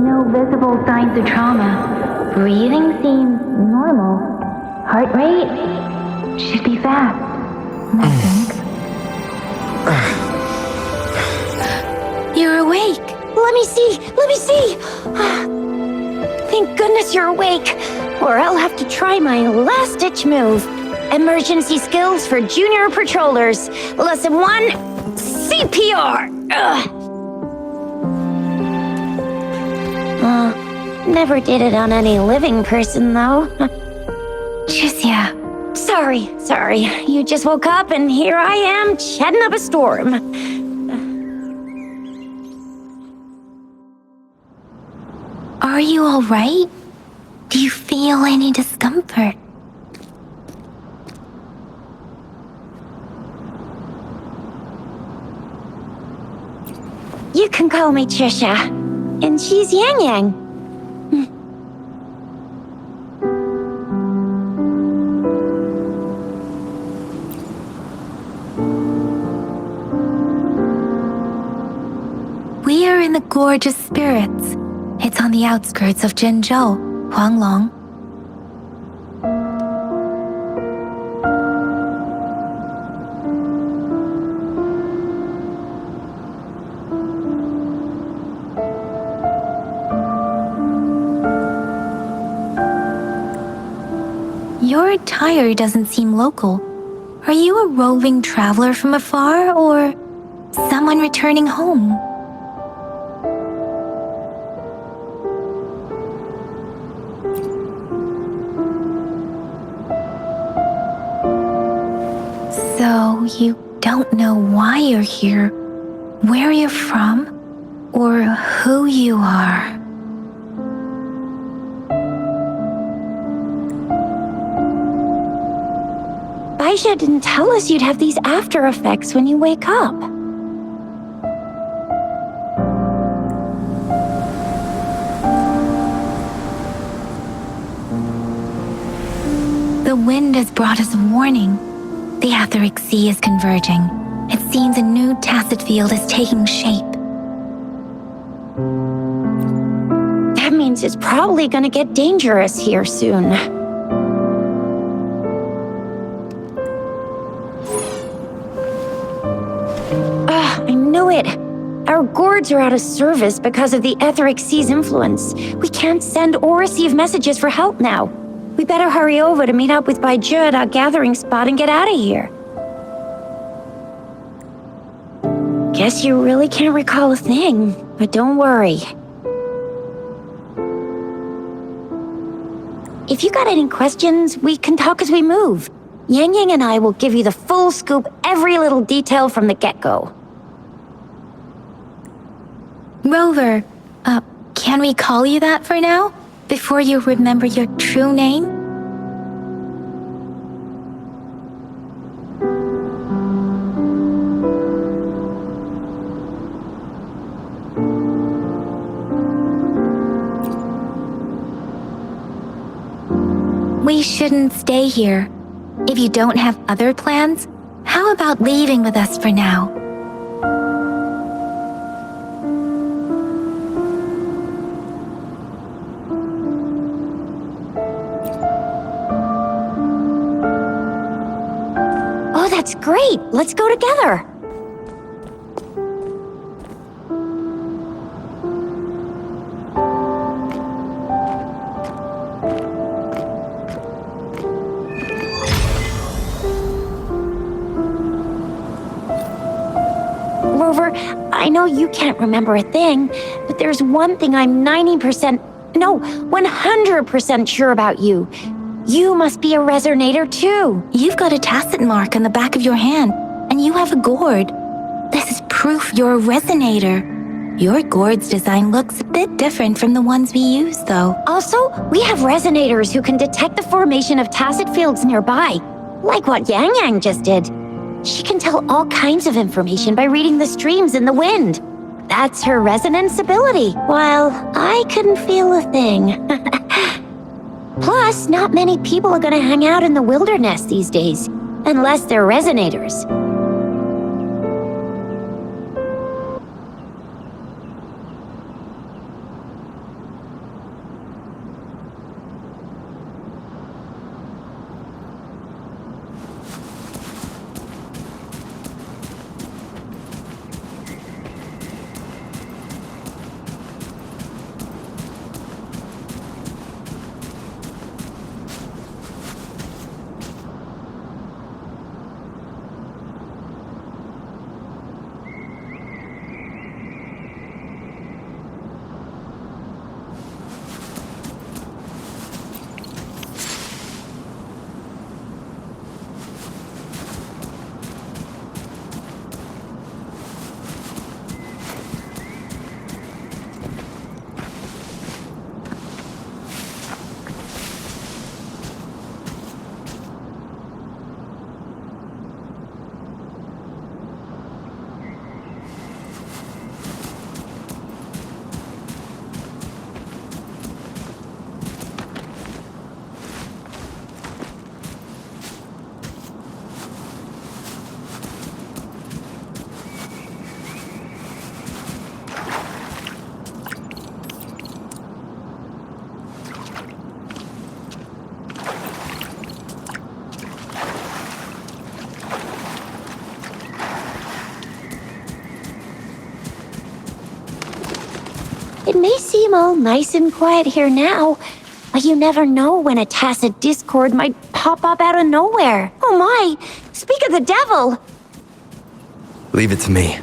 No visible signs of trauma. Breathing seems normal. Heart rate should be fast, I think. You're awake. Let me see! Thank goodness you're awake, or I'll have to try my last-ditch move. Emergency skills for junior patrollers. Lesson 1, CPR. Never did it on any living person, though. Tricia. Sorry. You just woke up, and here I am, chatting up a storm. Are you all right? Do you feel any discomfort? You can call me Trisha, and she's Yang Yang. We are in the Gorge of Spirits. It's on the outskirts of Zhenzhou, Huanglong. Your attire doesn't seem local. Are you a roving traveler from afar, or someone returning home? So you don't know why you're here, where you're from, or who you are. Baisha didn't tell us you'd have these after effects when you wake up. The wind has brought us warning. The Etheric Sea is converging. It seems a new tacit field is taking shape. That means it's probably gonna get dangerous here soon. I knew it! Our gourds are out of service because of the Etheric Sea's influence. We can't send or receive messages for help now. We better hurry over to meet up with Baiju at our gathering spot and get out of here. Guess you really can't recall a thing, but don't worry. If you got any questions, we can talk as we move. Yang Yang and I will give you the full scoop, every little detail from the get-go. Rover, can we call you that for now? Before you remember your true name? We shouldn't stay here. If you don't have other plans, how about leaving with us for now? That's great! Let's go together! Rover, I know you can't remember a thing, but there's one thing I'm 100% sure about you. You must be a resonator too. You've got a tacit mark on the back of your hand, and you have a gourd. This is proof you're a resonator. Your gourd's design looks a bit different from the ones we use, though. Also, we have resonators who can detect the formation of tacit fields nearby, like what Yang Yang just did. She can tell all kinds of information by reading the streams in the wind. That's her resonance ability, while I couldn't feel a thing. Plus, not many people are gonna hang out in the wilderness these days, unless they're resonators. It may seem all nice and quiet here now, but you never know when a tacit discord might pop up out of nowhere. Oh my! Speak of the devil! Leave it to me.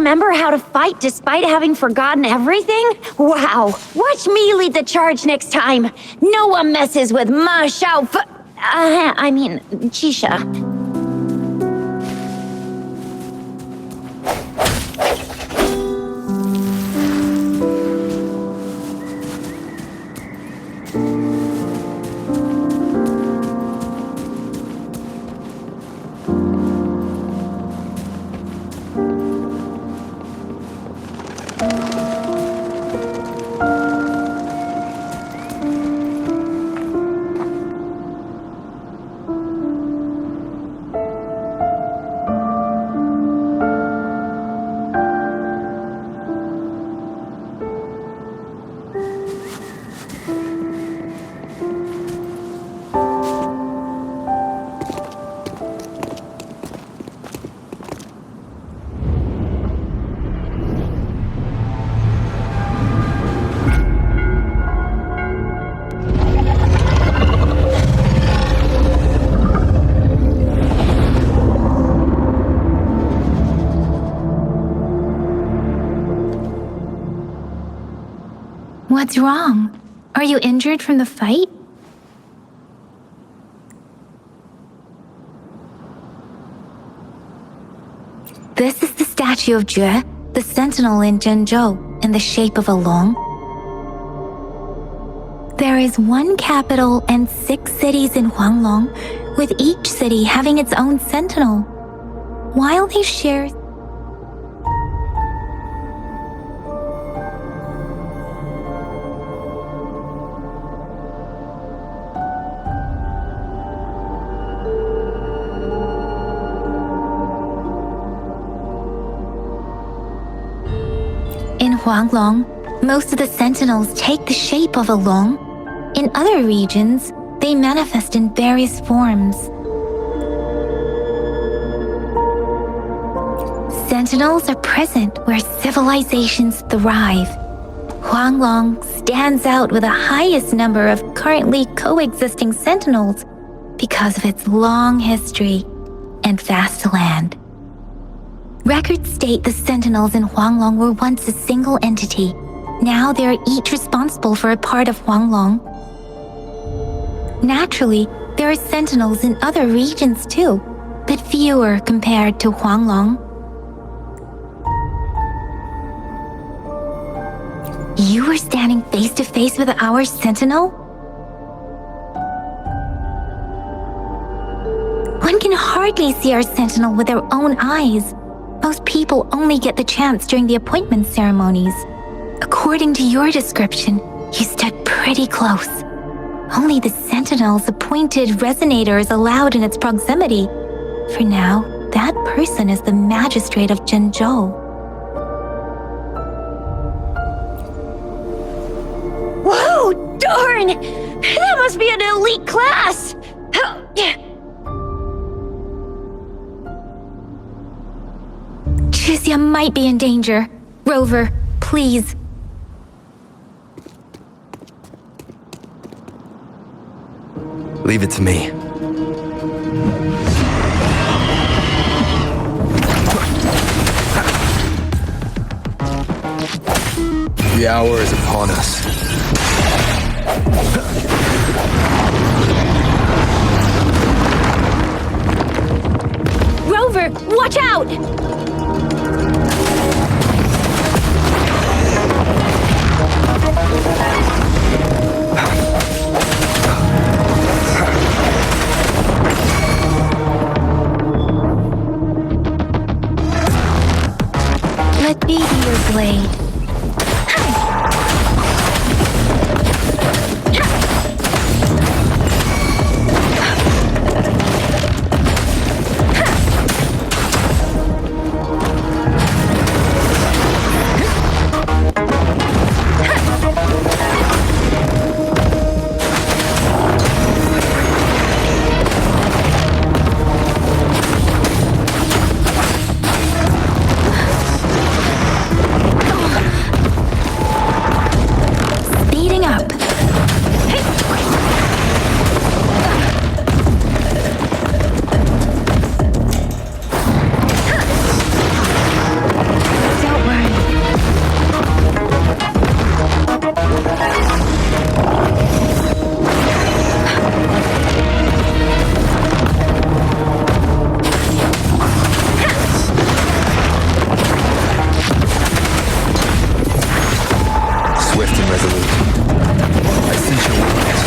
Remember how to fight despite having forgotten everything? Wow! Watch me lead the charge next time! No one messes with Ma Xiao Chisha. What's wrong? Are you injured from the fight? This is the statue of Jue, the sentinel in Zhenzhou, in the shape of a long. There is one capital and 6 cities in Huanglong, with each city having its own sentinel. While they share In Huanglong, most of the sentinels take the shape of a long. In other regions, they manifest in various forms. Sentinels are present where civilizations thrive. Huanglong stands out with the highest number of currently coexisting sentinels because of its long history and vast land. Records state the sentinels in Huanglong were once a single entity. Now they are each responsible for a part of Huanglong. Naturally, there are sentinels in other regions too, but fewer compared to Huanglong. You were standing face to face with our sentinel? One can hardly see our sentinel with their own eyes. Most people only get the chance during the appointment ceremonies. According to your description, you stood pretty close. Only the sentinel's appointed resonator is allowed in its proximity. For now, that person is the magistrate of Zhenzhou. Whoa, darn! That must be an elite class! Chixia might be in danger. Rover, please. Leave it to me. The hour is upon us. Rover, watch out! blade. Speeding up. Don't worry. Swift and resolute. I sense your weakness.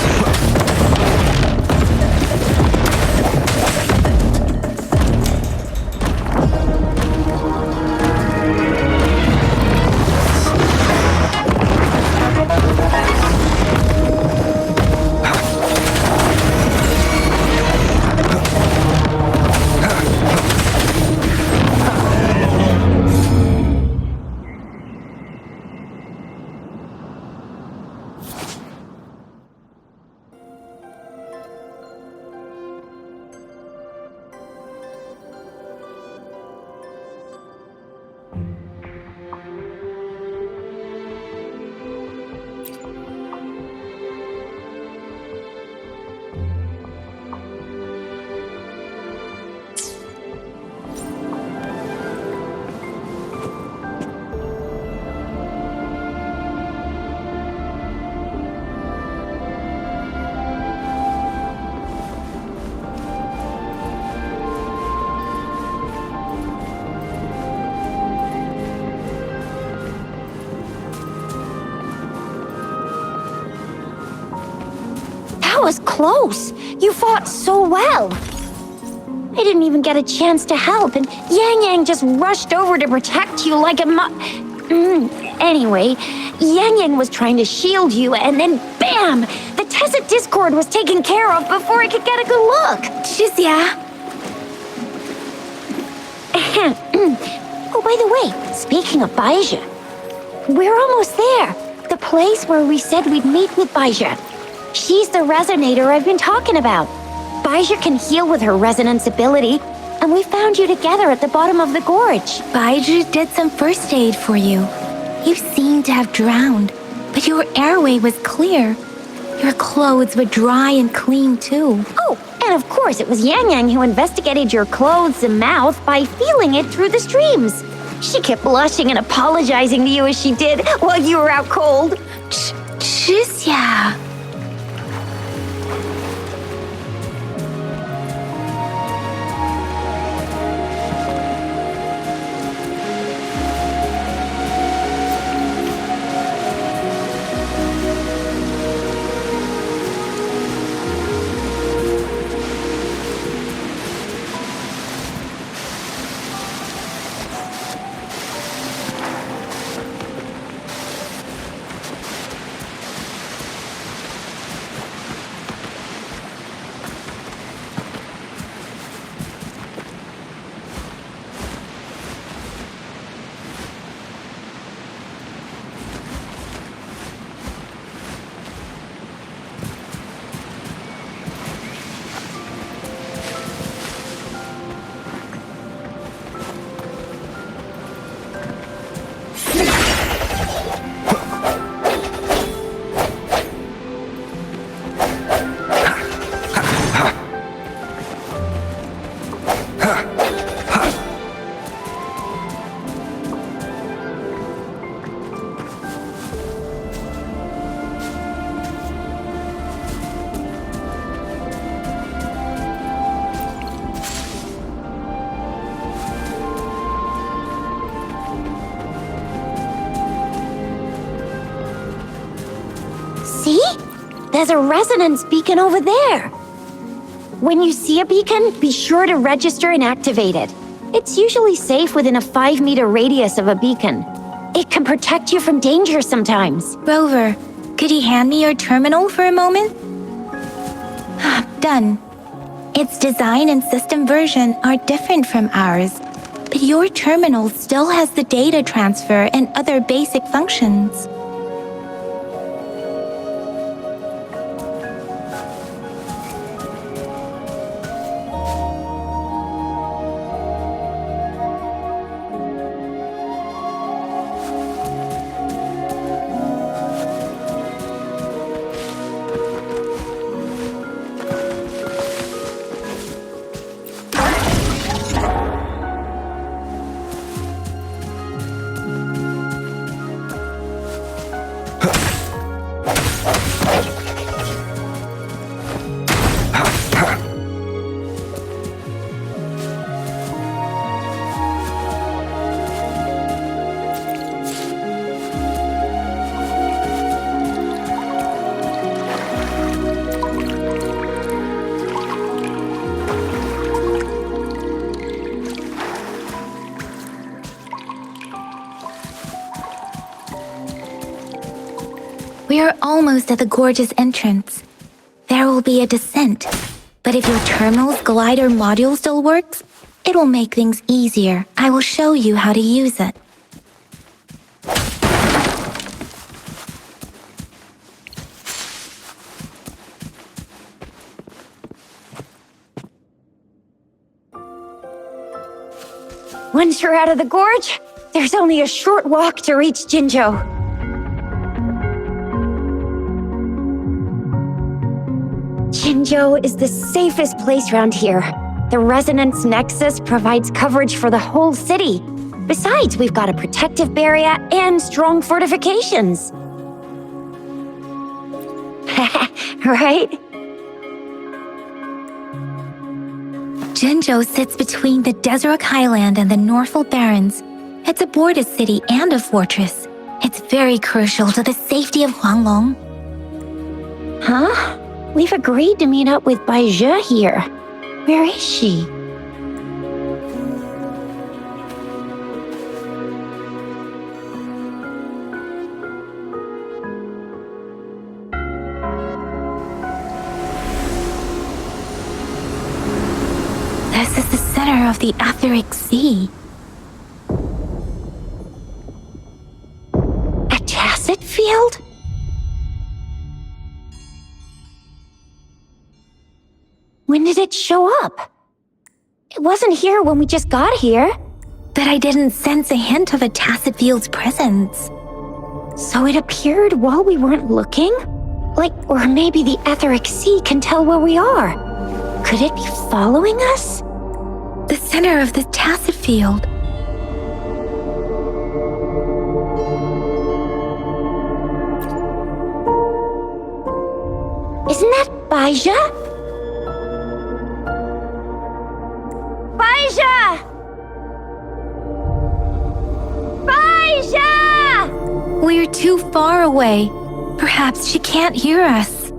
That was close. You fought so well. I didn't even get a chance to help, and Yang Yang just rushed over to protect you like a Anyway, Yang Yang was trying to shield you, and then bam! The Tacit Discord was taken care of before I could get a good look. Shizia. Oh, by the way, speaking of Baija, we're almost there. The place where we said we'd meet with Baija. She's the resonator I've been talking about. Baija can heal with her resonance ability, and we found you together at the bottom of the gorge. Baiju did some first aid for you. You seemed to have drowned, but your airway was clear. Your clothes were dry and clean too. Oh, and of course it was Yang Yang who investigated your clothes and mouth by feeling it through the streams. She kept blushing and apologizing to you as she did while you were out cold. Shizia. See? There's a resonance beacon over there. When you see a beacon, be sure to register and activate it. It's usually safe within a 5-meter radius of a beacon. It can protect you from danger sometimes. Rover, could you hand me your terminal for a moment? Done. Its design and system version are different from ours, but your terminal still has the data transfer and other basic functions. We are almost at the gorge's entrance. There will be a descent, but if your terminal's glider module still works, it will make things easier. I will show you how to use it. Once you're out of the gorge, there's only a short walk to reach Jinzhou. Jinzhou is the safest place around here. The Resonance Nexus provides coverage for the whole city. Besides, we've got a protective barrier and strong fortifications. Right? Jinzhou sits between the Desrook Highland and the Norfolk Barrens. It's a border city and a fortress. It's very crucial to the safety of Huanglong. Huh? We've agreed to meet up with Baizhe here. Where is she? This is the center of the Etheric Sea. A tacit field? When did it show up? It wasn't here when we just got here. But I didn't sense a hint of a tacit field's presence. So it appeared while we weren't looking? Or maybe the Etheric Sea can tell where we are. Could it be following us? The center of the tacit field. Isn't that Baizhe? Baizhe! Baizhe! We're too far away. Perhaps she can't hear us.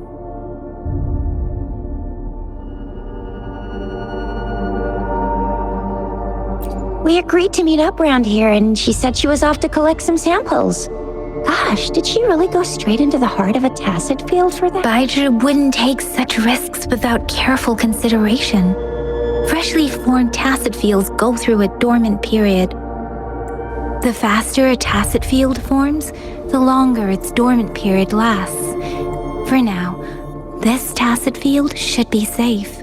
We agreed to meet up around here, and she said she was off to collect some samples. Gosh, did she really go straight into the heart of a tacit field for that? Baizhe wouldn't take such risks without careful consideration. Freshly formed tacit fields go through a dormant period. The faster a tacit field forms, the longer its dormant period lasts. For now, this tacit field should be safe.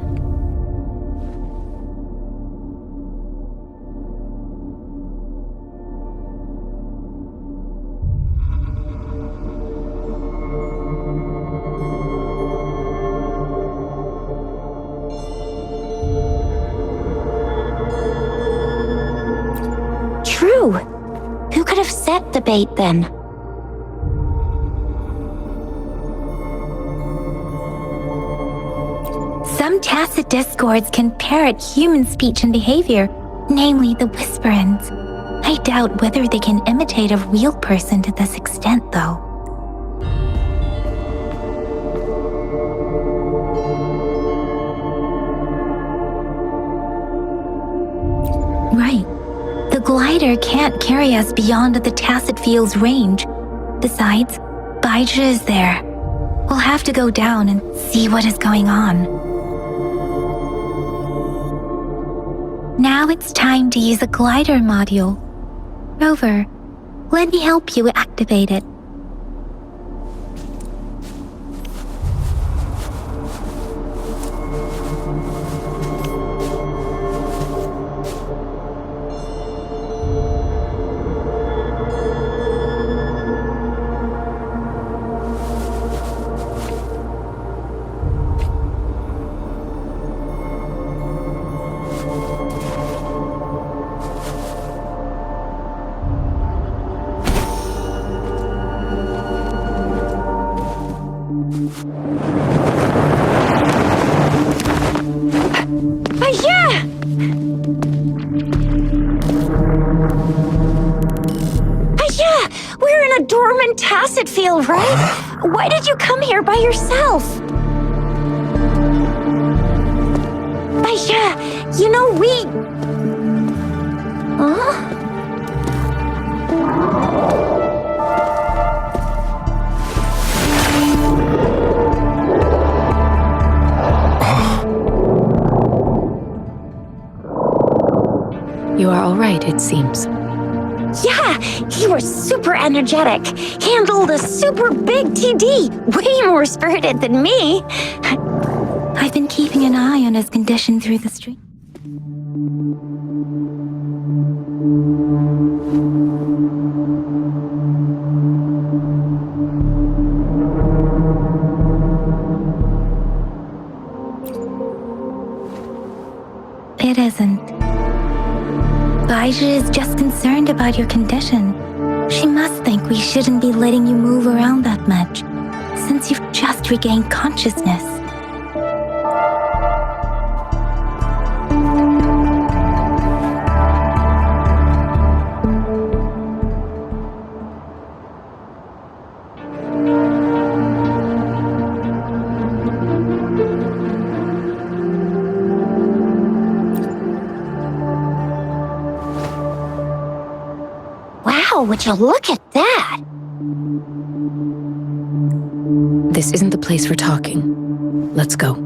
Who could have set the bait then? Some tacit discords can parrot human speech and behavior, namely the whisperings. I doubt whether they can imitate a real person to this extent, though. Right. The glider can't carry us beyond the Tacet Field's range. Besides, Baija is there. We'll have to go down and see what is going on. Now it's time to use a glider module. Rover, let me help you activate it. Tacet Field, right? Why did you come here by yourself? Baija, you know we... Huh? You are all right, it seems. Yeah, you were super energetic. Handled a super big TD. Way more spirited than me. I've been keeping an eye on his condition through the stream. It isn't. Baija is just concerned about your condition. She must think we shouldn't be letting you move around that much, since you've just regained consciousness. Would you look at that? This isn't the place for talking. Let's go.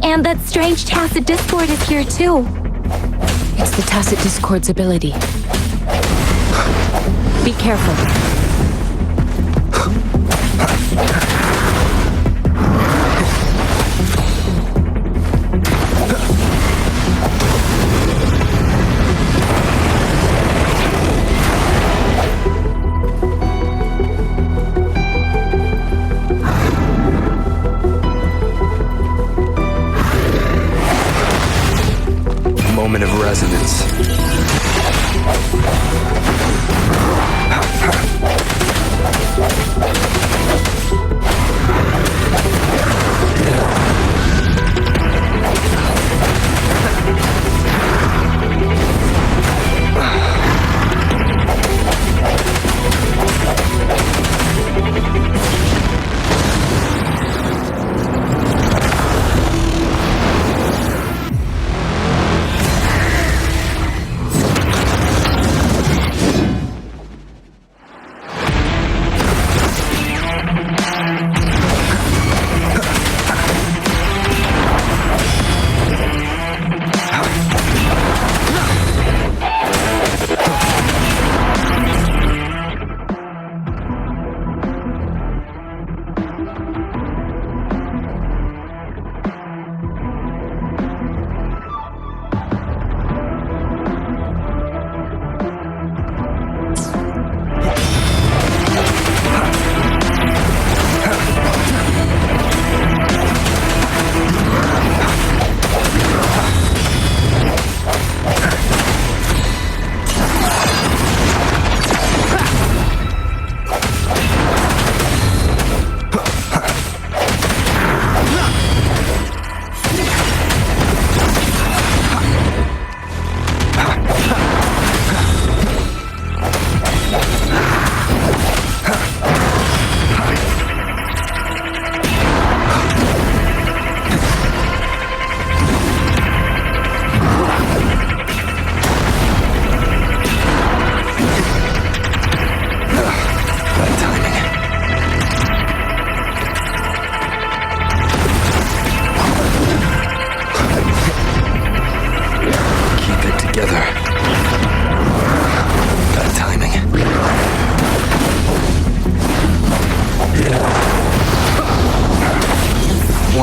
And that strange Tacet Discord is here too. It's the Tacet Discord's ability. Be careful. Moment of resonance.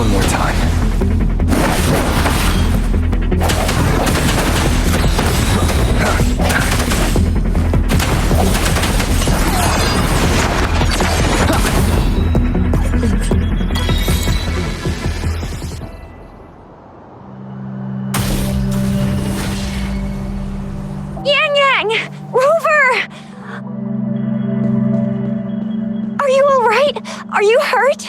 One more time. Rover! Are you all right? Are you hurt?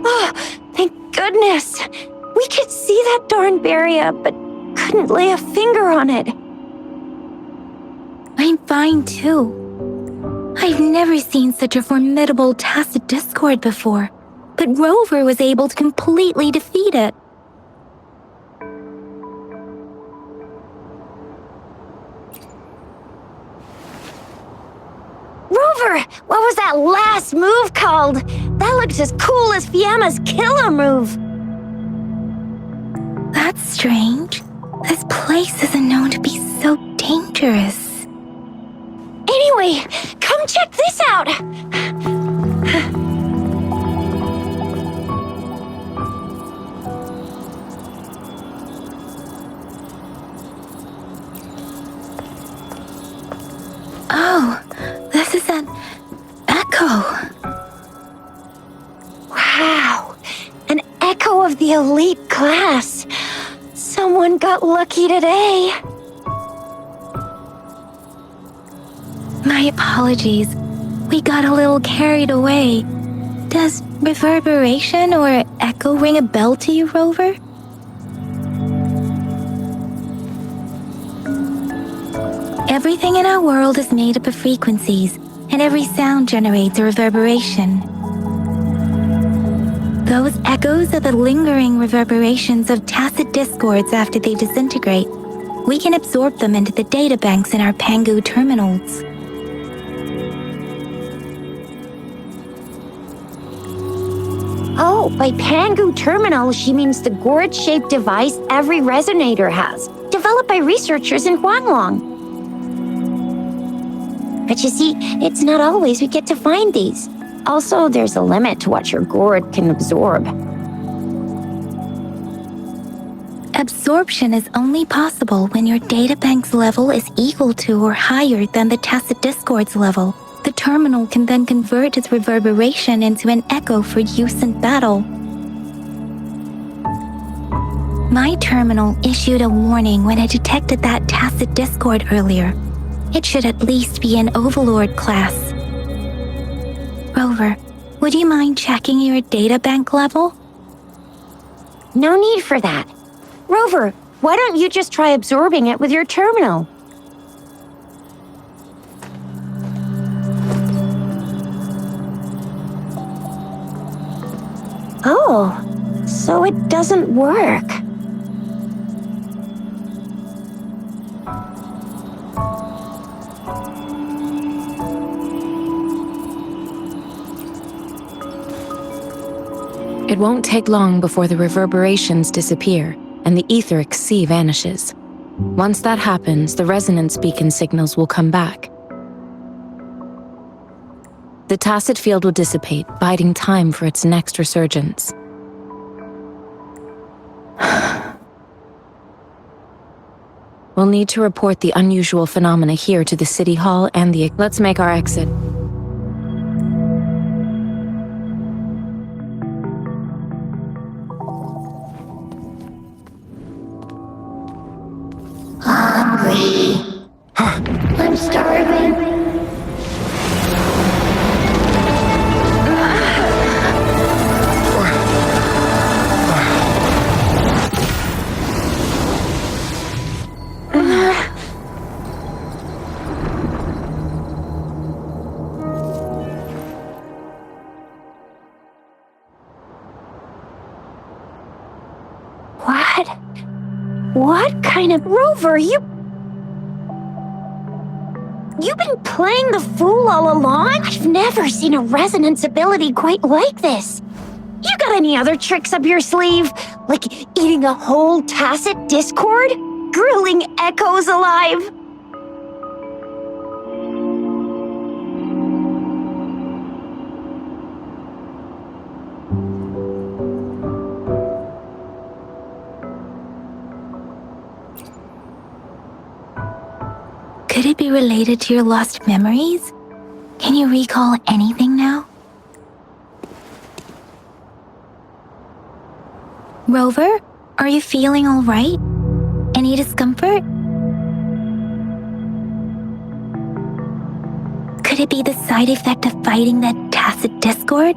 Oh, thank goodness. We could see that darn barrier, but couldn't lay a finger on it. I'm fine too. I've never seen such a formidable tacit discord before, but Rover was able to completely defeat it. Rover, what was that last move called? That looks as cool as Fiamma's killer move. That's strange. This place isn't known to be so dangerous. Anyway, come check this out. Oh, this is an echo. Wow, an echo of the elite class. Someone got lucky today. My apologies. We got a little carried away. Does reverberation or echo ring a bell to you, Rover? Everything in our world is made up of frequencies, and every sound generates a reverberation. Those echoes are the lingering reverberations of tacit discords after they disintegrate. We can absorb them into the databanks in our Pangu terminals. Oh, by Pangu Terminal, she means the gourd-shaped device every resonator has, developed by researchers in Huanglong. But you see, it's not always we get to find these. Also, there's a limit to what your gourd can absorb. Absorption is only possible when your databank's level is equal to or higher than the tacit discord's level. The terminal can then convert its reverberation into an echo for use in battle. My terminal issued a warning when it detected that tacit discord earlier. It should at least be an Overlord class. Rover, would you mind checking your databank level? No need for that. Rover, why don't you just try absorbing it with your terminal? Oh, so it doesn't work. It won't take long before the reverberations disappear and the etheric sea vanishes. Once that happens, the resonance beacon signals will come back. The tacit field will dissipate, biding time for its next resurgence. We'll need to report the unusual phenomena here to the City Hall and the... Let's make our exit. I'm starving. What kind of... Rover, You've been playing the fool all along? I've never seen a resonance ability quite like this. You got any other tricks up your sleeve? Like eating a whole tacit discord? Grilling echoes alive? be related to your lost memories? Can you recall anything now? Rover, are you feeling all right? Any discomfort? Could it be the side effect of fighting that tacit discord?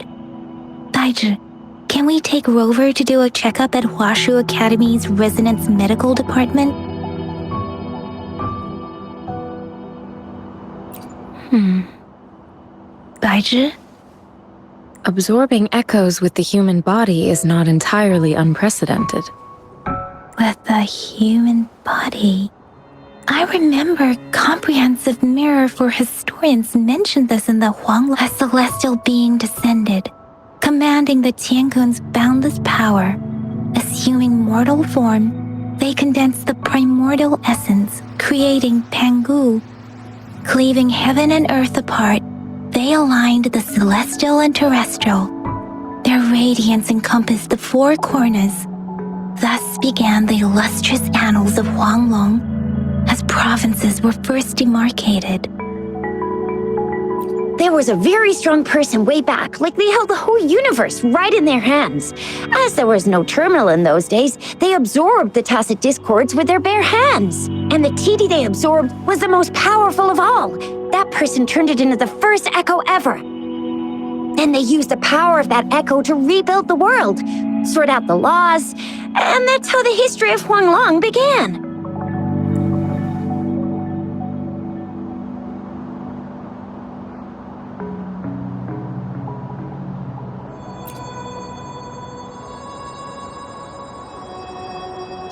Daiju, can we take Rover to do a checkup at Hwashu Academy's Resonance Medical Department? Daiju? Absorbing echoes with the human body is not entirely unprecedented. With the human body. I remember Comprehensive Mirror for Historians mentioned this in the Huangla. A celestial being descended, commanding the Tiankun's boundless power. Assuming mortal form, they condensed the primordial essence, creating Pangu. Cleaving heaven and earth apart, they aligned the celestial and terrestrial. Their radiance encompassed the four corners. Thus began the illustrious annals of Huanglong, as provinces were first demarcated. There was a very strong person way back, like they held the whole universe right in their hands. As there was no terminal in those days, they absorbed the tacit discords with their bare hands. And the TD they absorbed was the most powerful of all. That person turned it into the first echo ever. Then they used the power of that echo to rebuild the world, sort out the laws, and that's how the history of Huanglong began.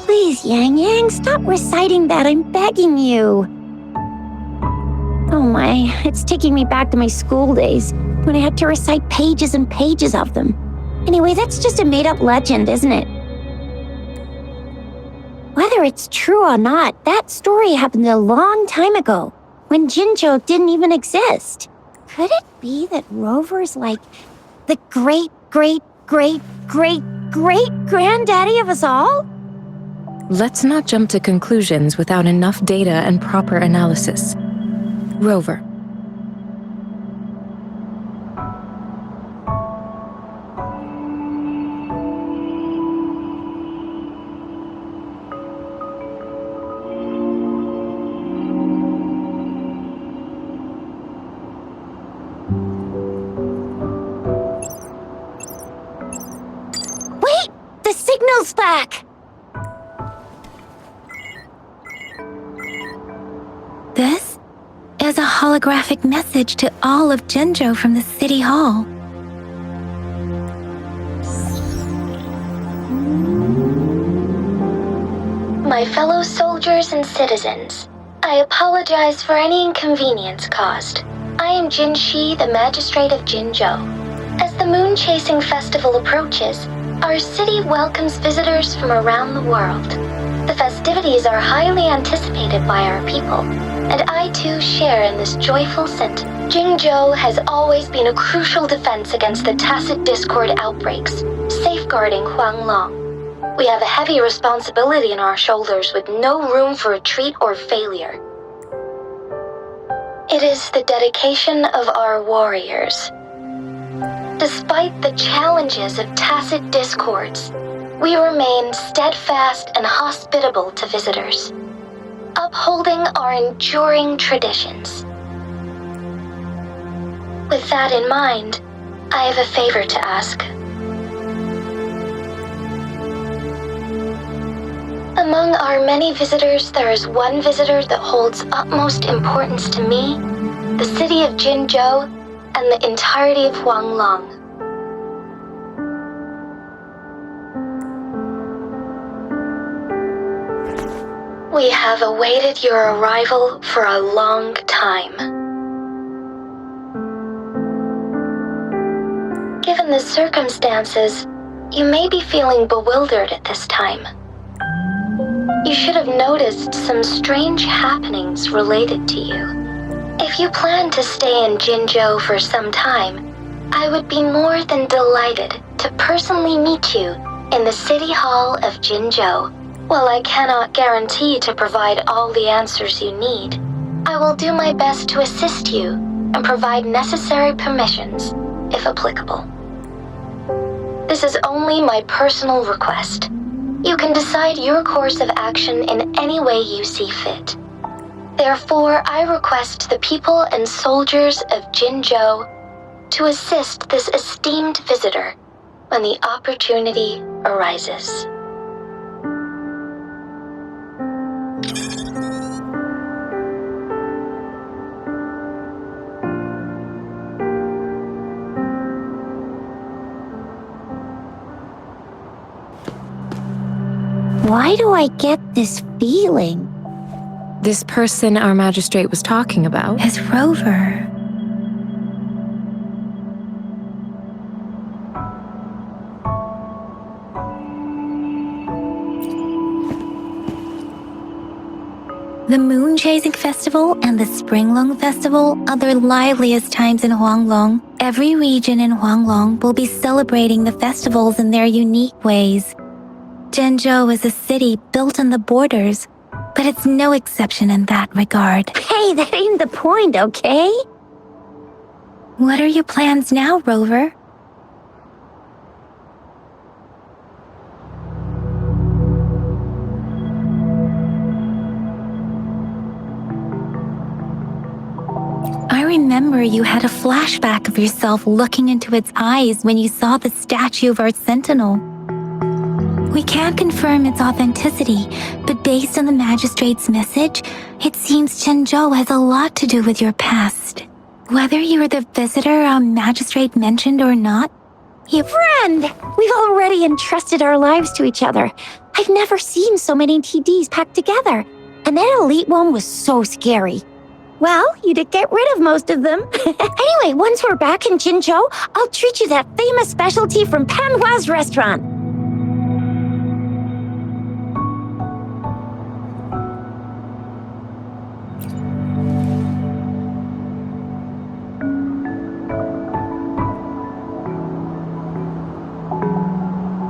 Please, Yang Yang, stop reciting that, I'm begging you. Oh my, it's taking me back to my school days, when I had to recite pages and pages of them. Anyway, that's just a made-up legend, isn't it? Whether it's true or not, that story happened a long time ago, when Jinzhou didn't even exist. Could it be that Rover's like the great-great-great-great-great-granddaddy of us all? Let's not jump to conclusions without enough data and proper analysis. Rover. Wait! The signal's back! This is a holographic message to all of Jinzhou from the City Hall. My fellow soldiers and citizens, I apologize for any inconvenience caused. I am Jin Shi, the Magistrate of Jinzhou. As the Moon Chasing Festival approaches, our city welcomes visitors from around the world. The festivities are highly anticipated by our people, and I too share in this joyful sentiment. Jinzhou has always been a crucial defense against the tacit discord outbreaks, safeguarding Huanglong. We have a heavy responsibility on our shoulders with no room for retreat or failure. It is the dedication of our warriors. Despite the challenges of tacit discords, we remain steadfast and hospitable to visitors, upholding our enduring traditions. With that in mind, I have a favor to ask. Among our many visitors, there is one visitor that holds utmost importance to me, the city of Jinzhou, and the entirety of Huanglong. We have awaited your arrival for a long time. Given the circumstances, you may be feeling bewildered at this time. You should have noticed some strange happenings related to you. If you plan to stay in Jinzhou for some time, I would be more than delighted to personally meet you in the City Hall of Jinzhou. While I cannot guarantee to provide all the answers you need, I will do my best to assist you and provide necessary permissions, if applicable. This is only my personal request. You can decide your course of action in any way you see fit. Therefore, I request the people and soldiers of Jinzhou to assist this esteemed visitor when the opportunity arises. Why do I get this feeling? This person our magistrate was talking about As Rover. The Moon Chasing Festival and the Springlong Festival are the liveliest times in Huanglong. Every region in Huanglong will be celebrating the festivals in their unique ways. Zhenzhou is a city built on the borders, but it's no exception in that regard. Hey, that ain't the point, okay? What are your plans now, Rover? I remember you had a flashback of yourself looking into its eyes when you saw the statue of our sentinel. We can't confirm its authenticity, but based on the magistrate's message, it seems Zhenzhou has a lot to do with your past. Whether you were the visitor our magistrate mentioned or not, Friend, we've already entrusted our lives to each other. I've never seen so many TDs packed together. And that elite one was so scary. Well, you did get rid of most of them. Anyway, once we're back in Jinzhou, I'll treat you that famous specialty from Panhua's restaurant.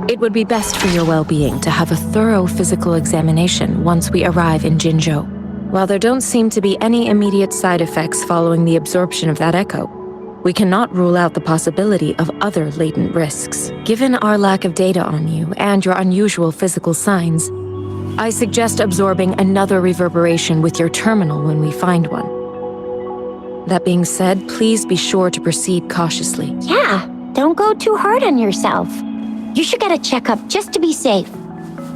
It would be best for your well-being to have a thorough physical examination once we arrive in Jinzhou. While there don't seem to be any immediate side effects following the absorption of that echo, we cannot rule out the possibility of other latent risks. Given our lack of data on you and your unusual physical signs, I suggest absorbing another reverberation with your terminal when we find one. That being said, please be sure to proceed cautiously. Yeah, don't go too hard on yourself. You should get a checkup just to be safe.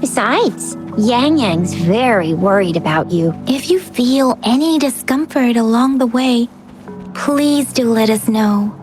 Besides, Yang Yang's very worried about you. if you feel any discomfort along the way, please do let us know.